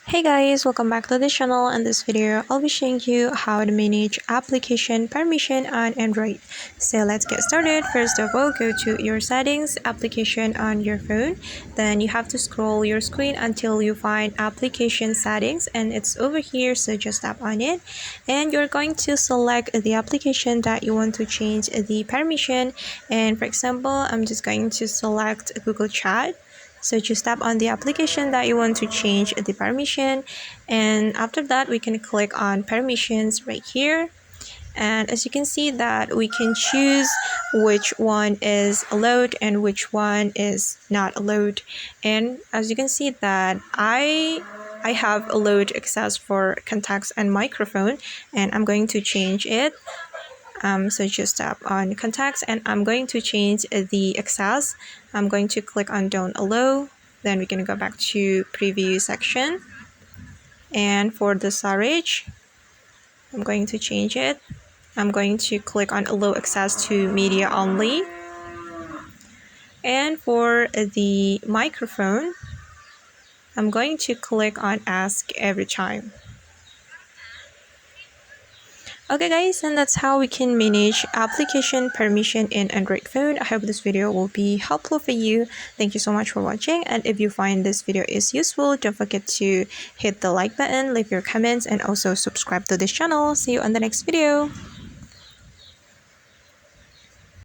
Hey guys, welcome back to the channel. In this video, I'll be showing you how to manage application permission on Android. So let's get started. First of all, go to your settings application on your phone. Then you have to scroll your screen until you find application settings, and it's over here, so just tap on it. And you're going to select the application that you want to change the permission. And for example, I'm just going to select Google Chat. So just tap on the application that you want to change the permission, and after that we can click on permissions right here. And as you can see that we can choose which one is allowed and which one is not allowed. And as you can see that I have allowed access for contacts and microphone, and I'm going to change it. So just tap on contacts, and I'm going to change the access. I'm going to click on don't allow. Then we can go back to preview section, and for the storage I'm going to change it. I'm going to click on allow access to media only. And for the microphone, I'm going to click on ask every time. Okay guys, and that's how we can manage application permission in Android phone. I hope this video will be helpful for you. Thank you so much for watching, and if you find this video is useful, don't forget to hit the like button, leave your comments, and also subscribe to this channel. See you on the next video.